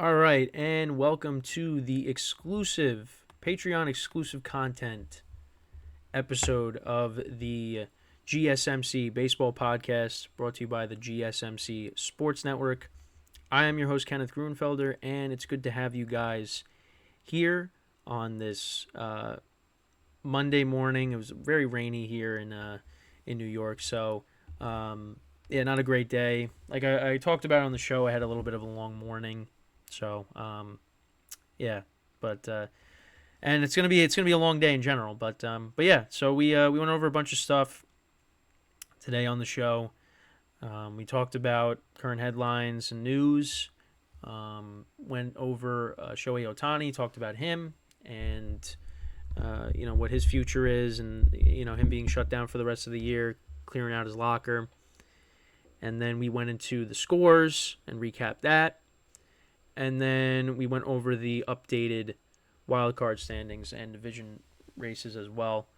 All right, and welcome to the exclusive Patreon exclusive content episode of the GSMC Baseball Podcast, brought to you by the GSMC Sports Network. I am your host Kenneth Grunfelder, and it's good to have you guys here on this Monday morning. It was very rainy here in New York, so not a great day. Like I talked about on the show, I had a little bit of a long morning. So, yeah, but and it's gonna be a long day in general. But yeah. So we went over a bunch of stuff today on the show. We talked about current headlines and news. Went over Shohei Ohtani, talked about him and what his future is, and him being shut down for the rest of the year, clearing out his locker. And then we went into the scores and recapped that. And then we went over the updated wildcard standings and division races as well.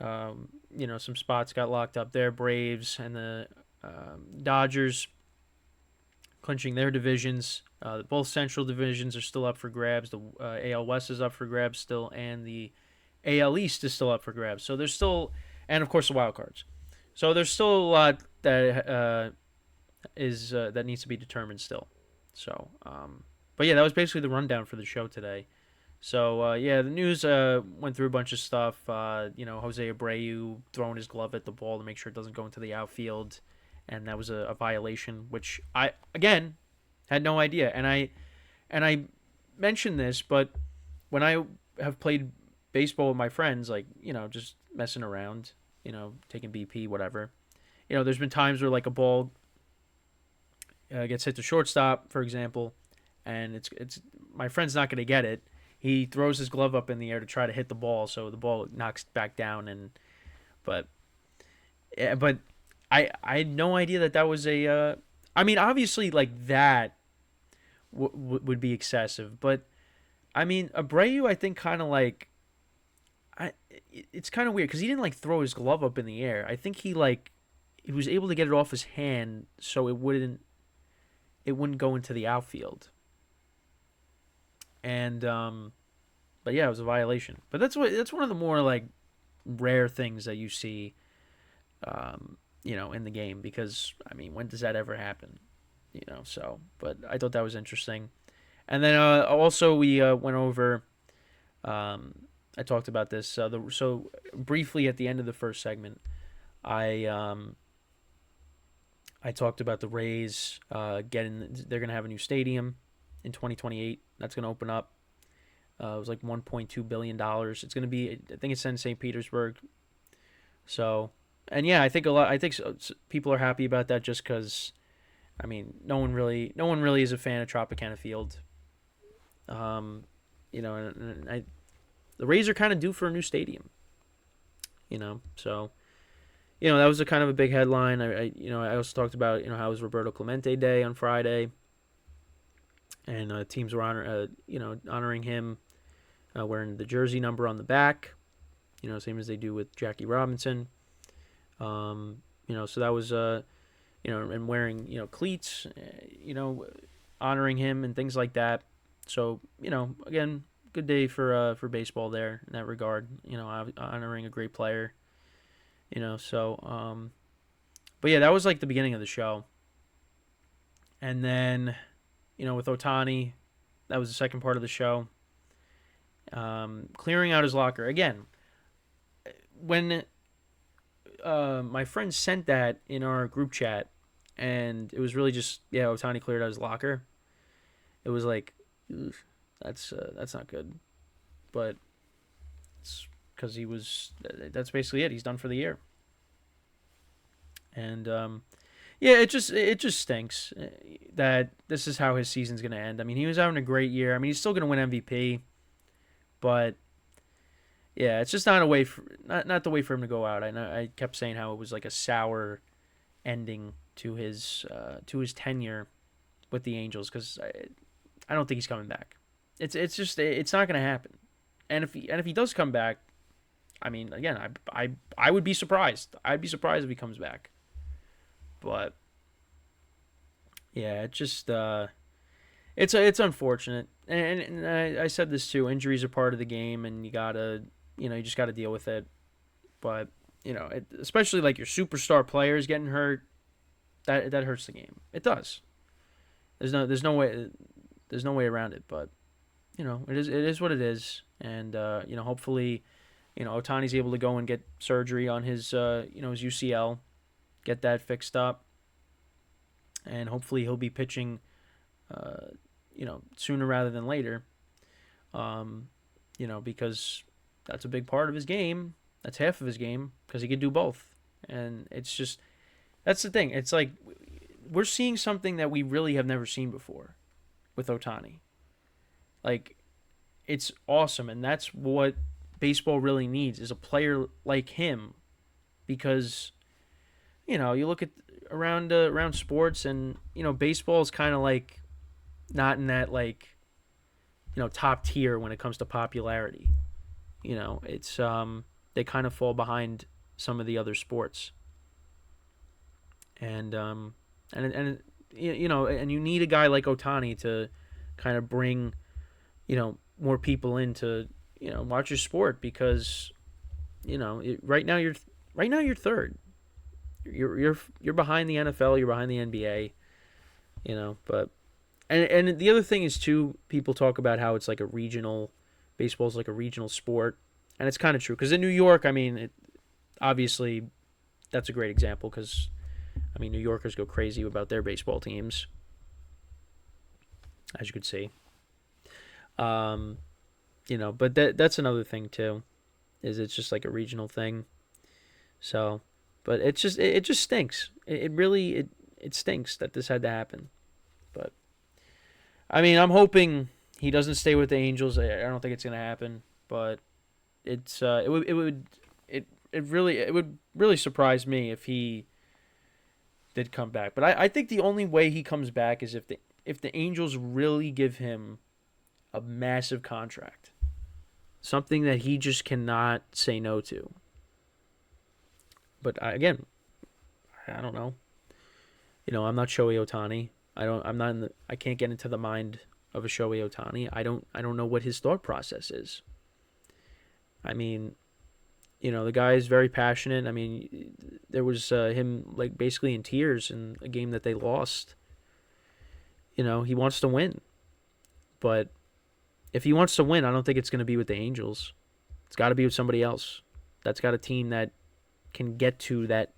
Some spots got locked up there. Braves and the Dodgers clinching their divisions. Both central divisions are still up for grabs. The AL West is up for grabs still, and the AL East is still up for grabs. So there's still, and of course the wild cards. So there's still a lot that that needs to be determined still. So, but yeah, that was basically the rundown for the show today. So, the news went through a bunch of stuff. Jose Abreu throwing his glove at the ball to make sure it doesn't go into the outfield, and that was a violation, which I, again, had no idea. And I mentioned this, but when I have played baseball with my friends, like, just messing around, taking BP, whatever, there's been times where, like, a ball gets hit to shortstop, for example, and it's my friend's not going to get it. He throws his glove up in the air to try to hit the ball, so the ball knocks back down. But I had no idea that was a. I mean, obviously, like that would be excessive, but I mean, Abreu, I think, kind of like. It's kind of weird because he didn't like throw his glove up in the air. I think he was able to get it off his hand, so it wouldn't go into the outfield. And but yeah, it was a violation. But that's one of the more like rare things that you see in the game, because I mean, when does that ever happen? But I thought that was interesting. And then also we went over I talked about this so briefly at the end of the first segment. I talked about the Rays they're going to have a new stadium in 2028. That's going to open up. It was like $1.2 billion. It's going to be, I think it's in St. Petersburg. So, and yeah, I think people are happy about that just because, I mean, no one really is a fan of Tropicana Field. The Rays are kind of due for a new stadium. So. That was a kind of a big headline. I also talked about, how it was Roberto Clemente Day on Friday, and teams were honoring him, wearing the jersey number on the back, same as they do with Jackie Robinson. So that was, and wearing, cleats, honoring him and things like that. So, again, good day for baseball there in that regard. Honoring a great player. But yeah, that was like the beginning of the show. And then, with Ohtani, that was the second part of the show. Clearing out his locker. Again, when my friend sent that in our group chat, and it was really just, Ohtani cleared out his locker. It was like, that's not good. But it's because that's basically it. He's done for the year. And it just stinks that this is how his season's going to end. I mean, he was having a great year. I mean, he's still going to win MVP, but yeah, it's just not not the way for him to go out. I know I kept saying how it was like a sour ending to his tenure with the Angels, because I don't think he's coming back. It's not going to happen. And if he does come back, I mean, again, I would be surprised. I'd be surprised if he comes back. But yeah, it it's unfortunate, and I said this too. Injuries are part of the game, and you just gotta deal with it. But especially like your superstar players getting hurt, that hurts the game. It does. There's no way around it. But it is what it is, and hopefully, Otani's able to go and get surgery on his his UCL, get that fixed up, and hopefully he'll be pitching, sooner rather than later. Because that's a big part of his game. That's half of his game because he could do both, and that's the thing. It's like we're seeing something that we really have never seen before with Ohtani. Like, it's awesome, and that's what baseball really needs is a player like him, because you look at around sports, and baseball is kind of like not in that like top tier when it comes to popularity. It's they kind of fall behind some of the other sports, and you need a guy like Ohtani to kind of bring more people in to watch your sport, because right now you're third. You're behind the NFL, you're behind the NBA, but and the other thing is too, people talk about how it's like baseball's like a regional sport, and it's kind of true, because in New York, I mean, obviously that's a great example, because I mean, New Yorkers go crazy about their baseball teams, as you could see. But that's another thing too, is it's just like a regional thing. So, but it just stinks. It really stinks that this had to happen. But I mean, I'm hoping he doesn't stay with the Angels. I don't think it's gonna happen, but it would really surprise me if he did come back. But I think the only way he comes back is if the Angels really give him a massive contract, something that he just cannot say no to. But again, I don't know. I'm not Shohei Ohtani. I can't get into the mind of a Shohei Ohtani. I don't know what his thought process is. I mean, the guy is very passionate. I mean, there was him like basically in tears in a game that they lost. He wants to win, but if he wants to win, I don't think it's going to be with the Angels. It's got to be with somebody else that's got a team that can get to that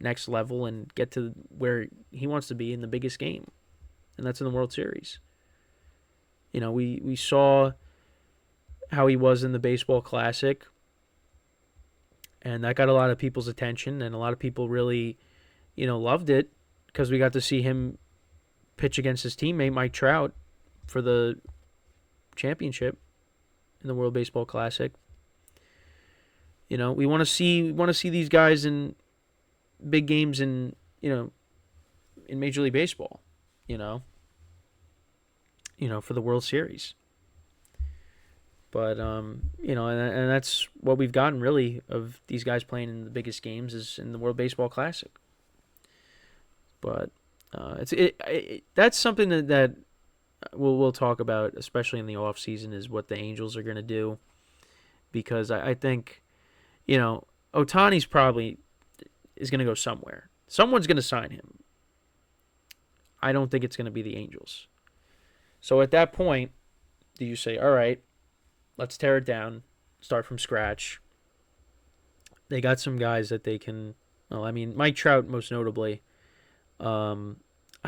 next level and get to where he wants to be in the biggest game, and that's in the World Series. We saw how he was in the Baseball Classic, and that got a lot of people's attention, and a lot of people really, loved it, because we got to see him pitch against his teammate Mike Trout for the championship in the World Baseball Classic. We want to see these guys in big games in Major League Baseball, for the World Series. But and that's what we've gotten really of these guys playing in the biggest games is in the World Baseball Classic. But that's something that we'll talk about, especially in the off season, is what the Angels are going to do, because I think Ohtani's probably is going to go somewhere. Someone's going to sign him. I don't think it's going to be the Angels. So at that point, do you say, all right, let's tear it down, start from scratch? They got some guys that they can. Well, I mean, Mike Trout most notably. I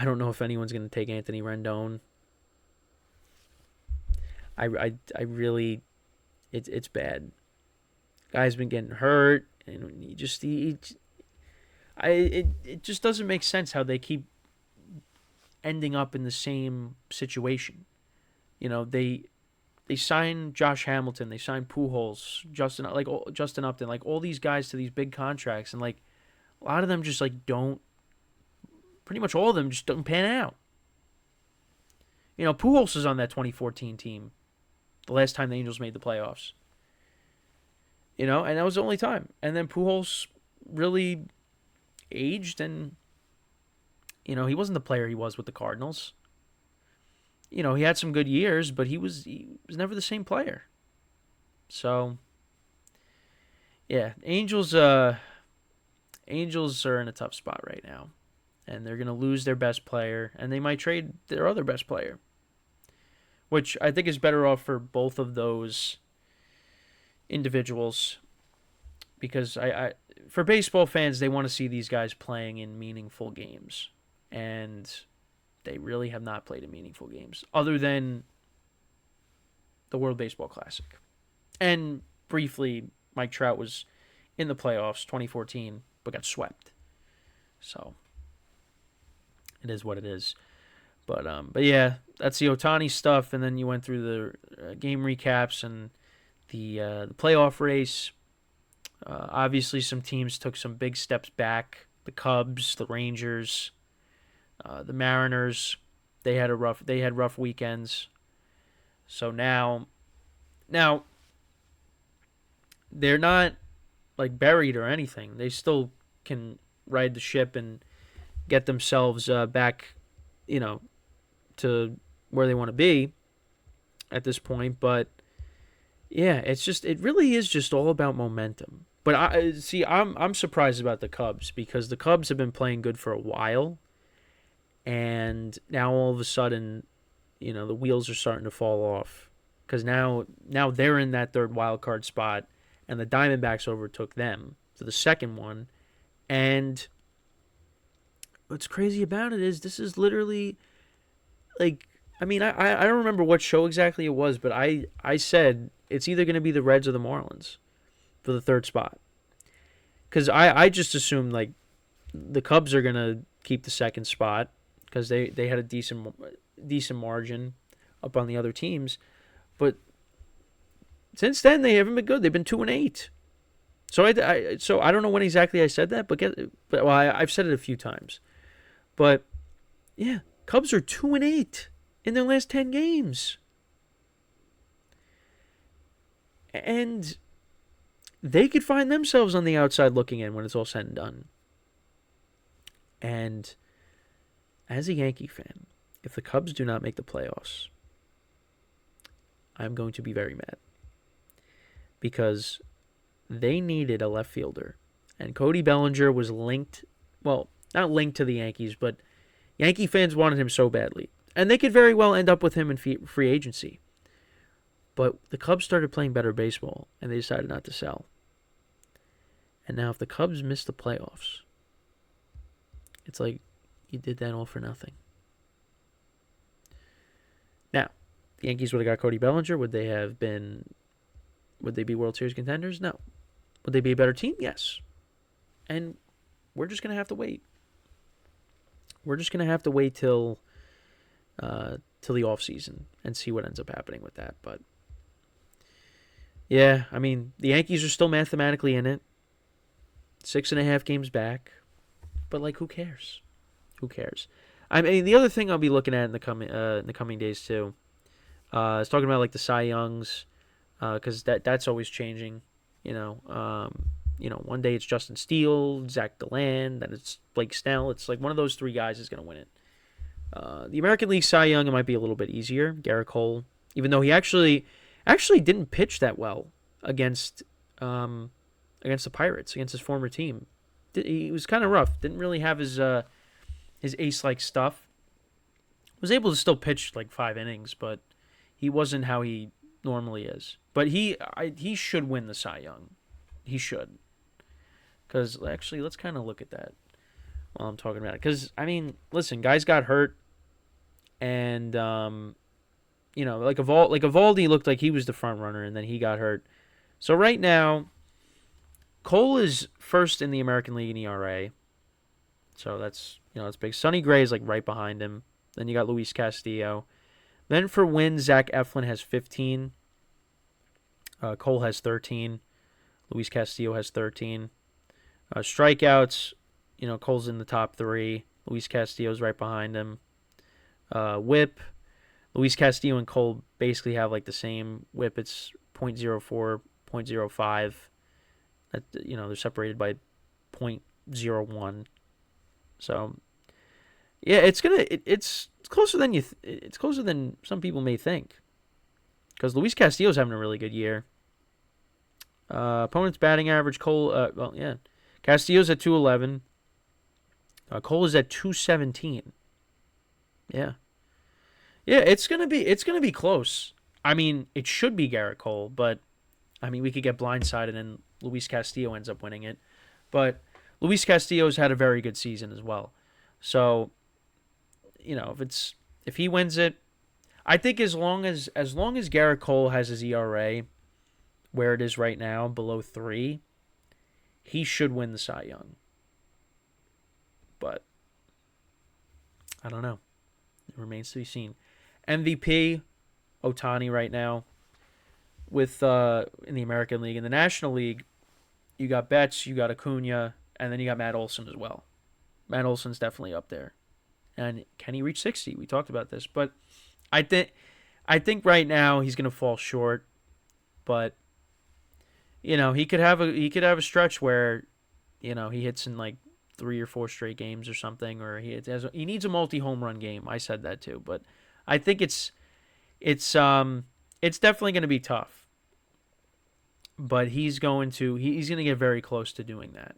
don't know if anyone's going to take Anthony Rendon. I really, it's bad. Guy's been getting hurt, and it just doesn't make sense how they keep ending up in the same situation. They signed Josh Hamilton, they signed Pujols, Justin Upton, like all these guys to these big contracts, and like a lot of them just like don't. Pretty much all of them just don't pan out. Pujols is on that 2014 team, the last time the Angels made the playoffs. And that was the only time. And then Pujols really aged, and he wasn't the player he was with the Cardinals. he had some good years, but he was never the same player. So, yeah, Angels are in a tough spot right now, and they're going to lose their best player, and they might trade their other best player, which I think is better off for both of those individuals, because for baseball fans, they want to see these guys playing in meaningful games, and they really have not played in meaningful games other than the World Baseball Classic. And briefly, Mike Trout was in the playoffs 2014 but got swept. So it is what it is. But yeah, that's the Ohtani stuff, and then you went through the game recaps and the playoff race. Obviously, some teams took some big steps back. The Cubs, the Rangers, the Mariners, they had rough weekends. So now they're not like buried or anything. They still can ride the ship and get themselves back, to where they want to be at this point. But yeah, it really is just all about momentum. But I'm surprised about the Cubs, because the Cubs have been playing good for a while, and now all of a sudden, the wheels are starting to fall off, because now they're in that third wild card spot, and the Diamondbacks overtook them for the second one. And what's crazy about it is this is literally like, I mean, I don't remember what show exactly it was, but I said it's either going to be the Reds or the Marlins for the third spot, because I just assumed like the Cubs are going to keep the second spot, because they had a decent margin up on the other teams, but since then they haven't been good. They've been 2-8. So I don't know when exactly I said that, but I've said it a few times. But yeah, Cubs are 2-8 in their last 10 games. And they could find themselves on the outside looking in when it's all said and done. And as a Yankee fan, if the Cubs do not make the playoffs, I'm going to be very mad, because they needed a left fielder, and Cody Bellinger was linked, well, not linked to the Yankees, but Yankee fans wanted him so badly, and they could very well end up with him in free agency. But the Cubs started playing better baseball, and they decided not to sell. And now if the Cubs miss the playoffs, it's like you did that all for nothing. Now, the Yankees would have got Cody Bellinger. Would they be World Series contenders? No. Would they be a better team? Yes. And we're just going to have to wait. We're just going to have to wait till the offseason and see what ends up happening with that. But yeah, I mean, the Yankees are still mathematically in it. 6.5 games back. But like, who cares? Who cares? I mean, the other thing I'll be looking at in the coming days too, is talking about like the Cy Youngs, because that's always changing. One day it's Justin Steele, Zach Gallen, then it's Blake Snell. It's like one of those three guys is going to win it. The American League Cy Young, it might be a little bit easier. Garrett Cole, even though he actually didn't pitch that well against the Pirates, against his former team. He was kind of rough. Didn't really have his ace-like stuff. Was able to still pitch like 5 innings, but he wasn't how he normally is. But he should win the Cy Young. He should. Because actually, let's kind of look at that while I'm talking about it. Because, I mean, listen, guys got hurt. And, like Evaldi looked like he was the front runner, and then he got hurt. So right now, Cole is first in the American League in ERA. So that's big. Sonny Gray is like right behind him. Then you got Luis Castillo. Then for wins, Zach Eflin has 15. Cole has 13. Luis Castillo has 13. Strikeouts, Cole's in the top 3. Luis Castillo's right behind him. Whip, Luis Castillo and Cole basically have like the same whip. It's .04, .05. They're separated by .01. So Yeah, it's closer than it's closer than some people may think. Because Luis Castillo's having a really good year. Opponent's batting average, Cole. Castillo's at 211. Cole is at 217. Yeah, yeah. It's gonna be close. I mean, it should be Garrett Cole, but I mean, we could get blindsided and Luis Castillo ends up winning it. But Luis Castillo's had a very good season as well. So, if he wins it, I think as long as Garrett Cole has his ERA where it is right now, below 3, he should win the Cy Young. But I don't know. It remains to be seen. MVP, Ohtani right now. With in the American League. In the National League, you got Betts, you got Acuna, and then you got Matt Olson as well. Matt Olson's definitely up there. And can he reach 60? We talked about this, but I think right now he's going to fall short. But he could have a stretch where he hits in like 3 or 4 straight games or something, or he needs a multi-home run game. I said that too, but I think it's definitely going to be tough. But he's going to get very close to doing that.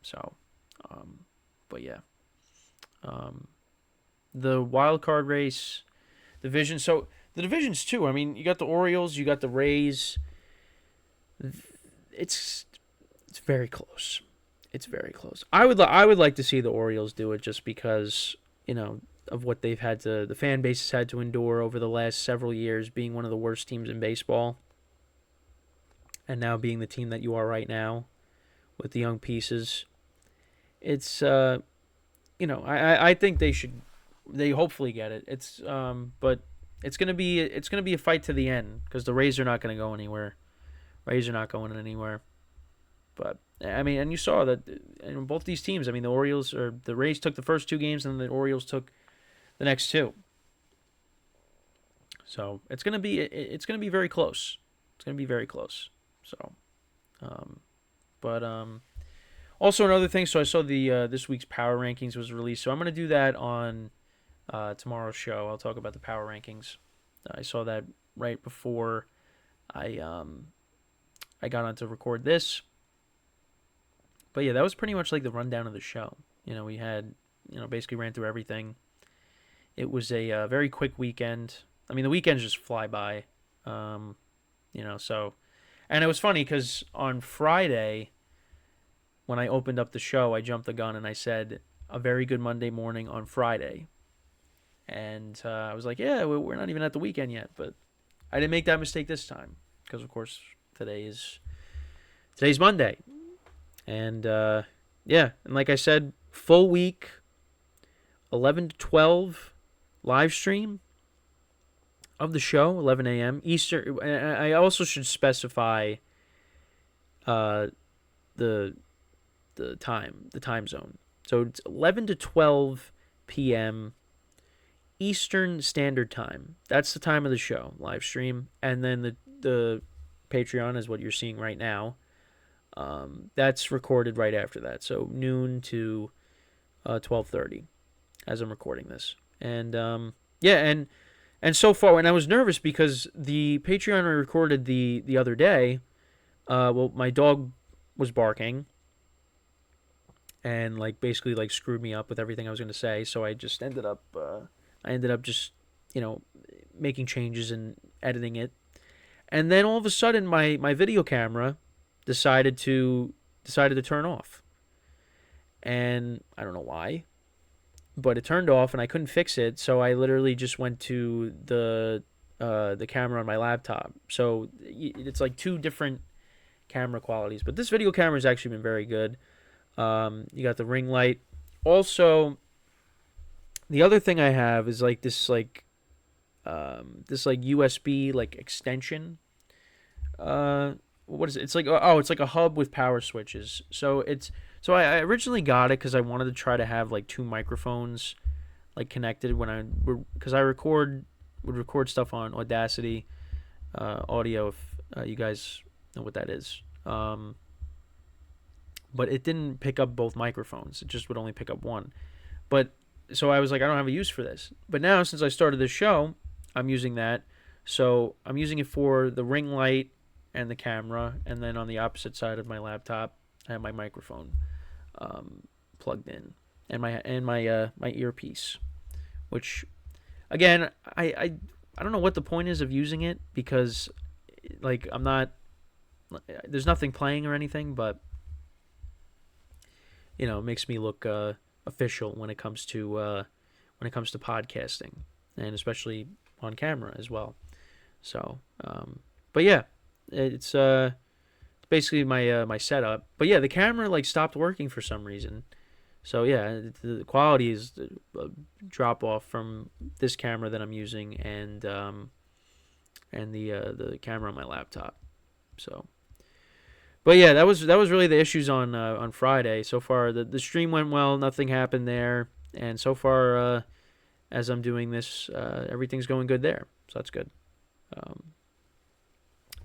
So, but yeah. The wild card race, division. So the divisions too. I mean, you got the Orioles, you got the Rays. It's very close. It's very close. I would like to see the Orioles do it just because of what the fan base has had to endure over the last several years, being one of the worst teams in baseball, and now being the team that you are right now, with the young pieces. It's I think they hopefully get it. But it's gonna be a fight to the end because the Rays are not gonna go anywhere. Rays are not going anywhere. But I mean, and you saw that in both these teams. I mean, the Rays took the first 2 games, and the Orioles took the next 2. So it's gonna be very close. It's gonna be very close. So, also another thing. So I saw the this week's power rankings was released. So I'm gonna do that on tomorrow's show. I'll talk about the power rankings. I saw that right before I got on to record this. But yeah, that was pretty much like the rundown of the show. We had basically ran through everything. It was a very quick weekend. I mean, the weekends just fly by. So, and it was funny because on Friday, when I opened up the show, I jumped the gun and I said a very good Monday morning on Friday. And I was like, yeah, we're not even at the weekend yet. But I didn't make that mistake this time because, of course, today's Monday. And, and like I said, full week, 11 to 12 live stream of the show, 11 a.m. Eastern. I also should specify the time zone. So it's 11 to 12 p.m. Eastern Standard Time. That's the time of the show, live stream. And then the Patreon is what you're seeing right now. That's recorded right after that. So noon to 12:30 as I'm recording this. And and so far, and I was nervous because the Patreon I recorded the other day, my dog was barking and basically screwed me up with everything I was going to say. So I just ended up just making changes and editing it. And then all of a sudden my video camera decided to turn off. And I don't know why, but it turned off and I couldn't fix it. So I literally just went to the camera on my laptop. So it's like 2 different camera qualities, but this video camera has actually been very good. You got the ring light. Also, the other thing I have is this USB extension. What is it? It's it's like a hub with power switches. So I originally got it because I wanted to try to have 2 microphones connected because I would record stuff on Audacity audio, if you guys know what that is. But it didn't pick up both microphones. It just would only pick up one. But so I was like, I don't have a use for this. But now, since I started this show, I'm using that. So I'm using it for the ring light and the camera, and then on the opposite side of my laptop, I have my microphone plugged in, and my earpiece. Which, again, I don't know what the point is of using it, because like there's nothing playing or anything, but it makes me look official when it comes to podcasting, and especially on camera as well. So, but yeah, it's basically my setup. But yeah, the camera like stopped working for some reason. So yeah, the quality is a drop off from this camera that I'm using, and the camera on my laptop. So, but yeah, that was really the issues on Friday. So far, the stream went well. Nothing happened there, and so far, as I'm doing this, everything's going good there. So that's good.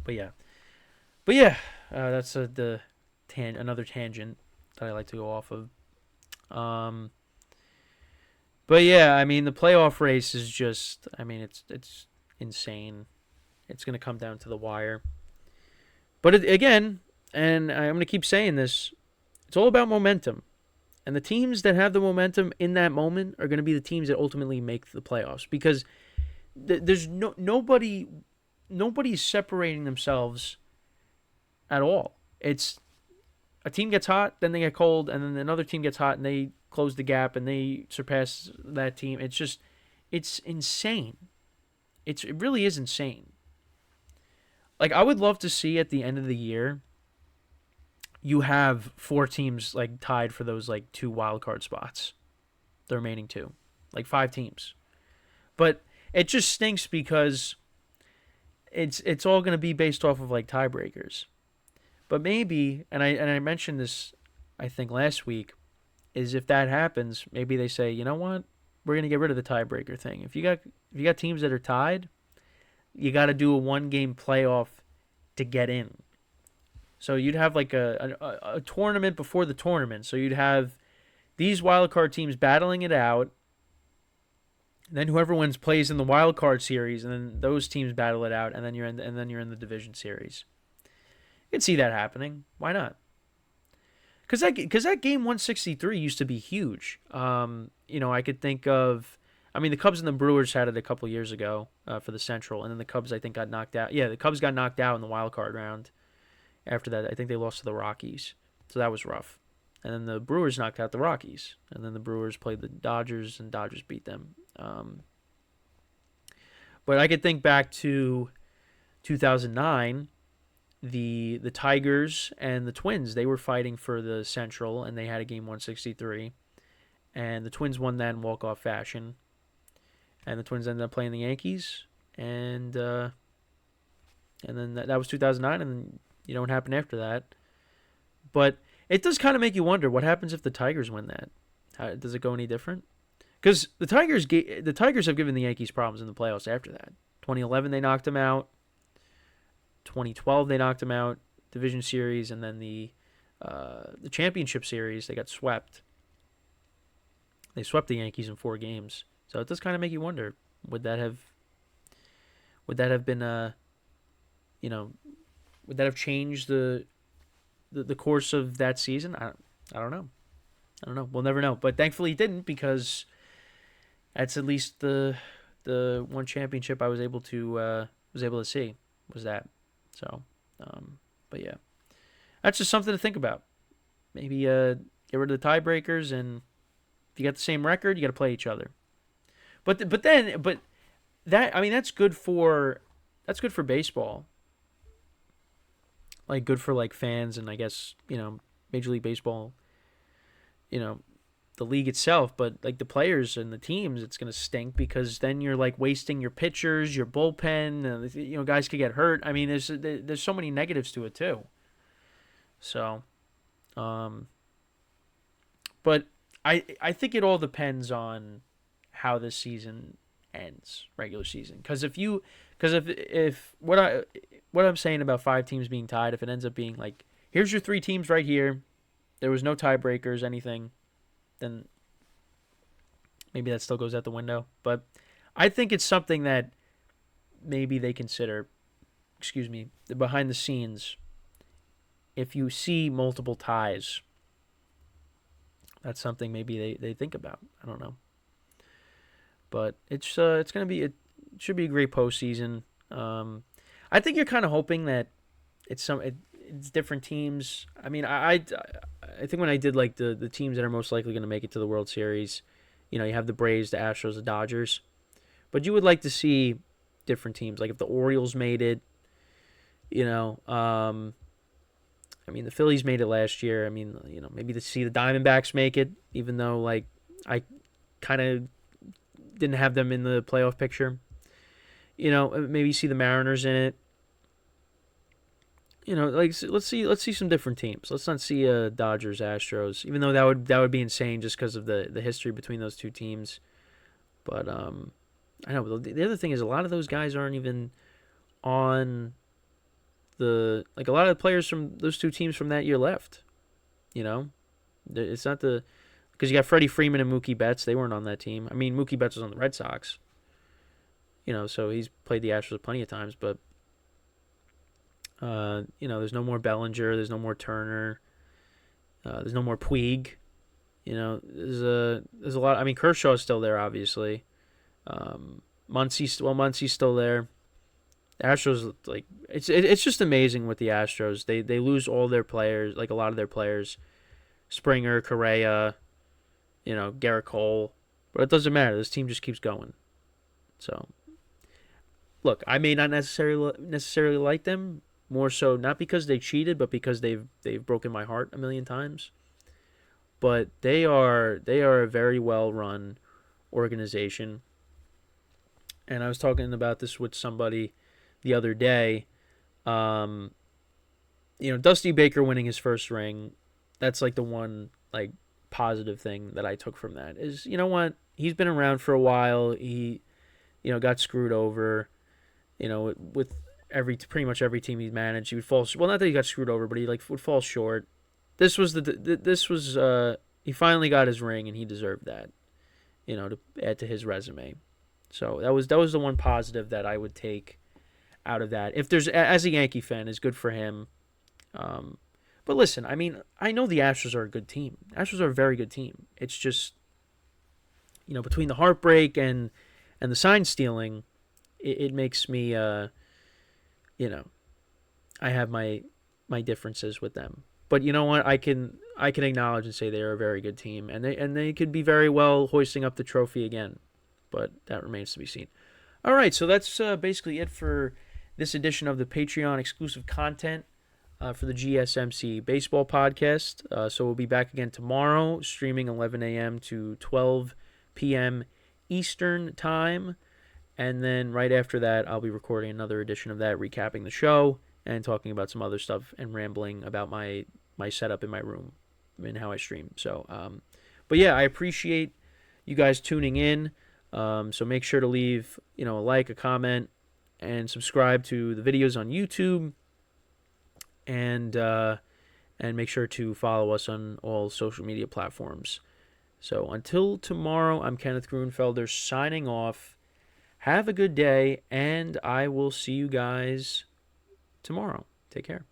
But yeah, that's another tangent that I like to go off of. But yeah, I mean, the playoff race is just, I mean, it's insane. It's going to come down to the wire. But again, and I'm going to keep saying this, it's all about momentum. And the teams that have the momentum in that moment are going to be the teams that ultimately make the playoffs, because there's nobody's separating themselves at all. It's a team gets hot, then they get cold, and then another team gets hot and they close the gap and they surpass that team. It's insane. It really is insane. Like, I would love to see at the end of the year, you have 4 teams like tied for those like 2 wild card spots, the remaining 2, like 5 teams. But it just stinks because it's all going to be based off of like tiebreakers. But maybe, and I mentioned this, I think last week, is if that happens, maybe they say, you know what, we're going to get rid of the tiebreaker thing. If you got teams that are tied, you got to do a 1-game playoff to get in. So you'd have like a tournament before the tournament. So you'd have these wildcard teams battling it out. And then whoever wins plays in the wildcard series, and then those teams battle it out, and then you're in the division series. You can see that happening. Why not? Because that game 163 used to be huge. I could think of, I mean, the Cubs and the Brewers had it a couple years ago for the Central, and then the Cubs, I think, got knocked out. Yeah, the Cubs got knocked out in the wild card round. After that, I think they lost to the Rockies, so that was rough. And then the Brewers knocked out the Rockies, and then the Brewers played the Dodgers, and Dodgers beat them. But I could think back to 2009. The Tigers and the Twins, they were fighting for the Central, and they had a game 163, and the Twins won that in walk-off fashion, and the Twins ended up playing the Yankees, and then that was 2009, and you know what happened after that. But it does kind of make you wonder what happens if the Tigers win that. Does it go any different? Because the Tigers have given the Yankees problems in the playoffs after that. 2011 they knocked them out. 2012 they knocked them out, division series, and then the championship series they got swept. They swept the Yankees in 4 games. So it does kind of make you wonder, would that have been would that have changed the course of that season? I don't know. We'll never know. But thankfully it didn't, because that's at least the one championship I was able to see was that. So, but yeah, that's just something to think about. Maybe get rid of the tiebreakers, and if you got the same record, you got to play each other. But that, I mean, that's good for baseball. Like, good for like fans, and I guess Major League Baseball, the league itself, but like the players and the teams, it's gonna stink, because then you're like wasting your pitchers, your bullpen. Guys could get hurt. I mean, there's so many negatives to it too. So, but I think it all depends on how this season ends, regular season. Because if what I'm saying about 5 teams being tied, if it ends up being like, here's your 3 teams right here, there was no tiebreakers, anything, then maybe that still goes out the window. But I think it's something that maybe they consider, behind the scenes. If you see multiple ties, that's something maybe they think about. I don't know. But it's gonna be it should be a great postseason. I think you're kind of hoping that it's different teams. I mean, I think when I did like the teams that are most likely going to make it to the World Series, you have the Braves, the Astros, the Dodgers, but you would like to see different teams. Like if the Orioles made it, I mean the Phillies made it last year. I mean, maybe to see the Diamondbacks make it, even though like I kind of didn't have them in the playoff picture. Maybe see the Mariners in it. Like let's see some different teams. Let's not see Dodgers, Astros, even though that would be insane just because of the history between those two teams. But I know the other thing is a lot of those guys aren't even on a lot of the players from those two teams from that year left. It's not because you got Freddie Freeman and Mookie Betts. They weren't on that team. I mean, Mookie Betts was on the Red Sox. So he's played the Astros plenty of times, but there's no more Bellinger, there's no more Turner, there's no more Puig. There's a lot. I mean, Kershaw's still there, obviously. Muncy's still there. The Astros, like it's just amazing with the Astros. They lose all their players, like a lot of their players, Springer, Correa, Garrett Cole, but it doesn't matter. This team just keeps going. So, look, I may not necessarily like them. More so, not because they cheated, but because they've broken my heart a million times. But they are a very well run organization. And I was talking about this with somebody the other day. Dusty Baker winning his first ring. That's like the one like positive thing that I took from that is what, he's been around for a while. He got screwed over. With pretty much every team he's managed, he would fall. Well, not that he got screwed over, but he would fall short. This was he finally got his ring, and he deserved that. To add to his resume. So that was the one positive that I would take out of that. If there's, as a Yankee fan, is good for him. But listen, I mean, I know the Astros are a good team. Astros are a very good team. It's just, between the heartbreak and the sign stealing, it makes me, I have my differences with them. But you know what? I can acknowledge and say they are a very good team, and they could be very well hoisting up the trophy again. But that remains to be seen. All right, so that's basically it for this edition of the Patreon exclusive content for the GSMC Baseball Podcast. So we'll be back again tomorrow, streaming 11 a.m. to 12 p.m. Eastern Time. And then right after that, I'll be recording another edition of that, recapping the show and talking about some other stuff and rambling about my setup in my room and how I stream. So, but yeah, I appreciate you guys tuning in. So make sure to leave, a like, a comment, and subscribe to the videos on YouTube. And make sure to follow us on all social media platforms. So until tomorrow, I'm Kenneth Grunfelder signing off. Have a good day, and I will see you guys tomorrow. Take care.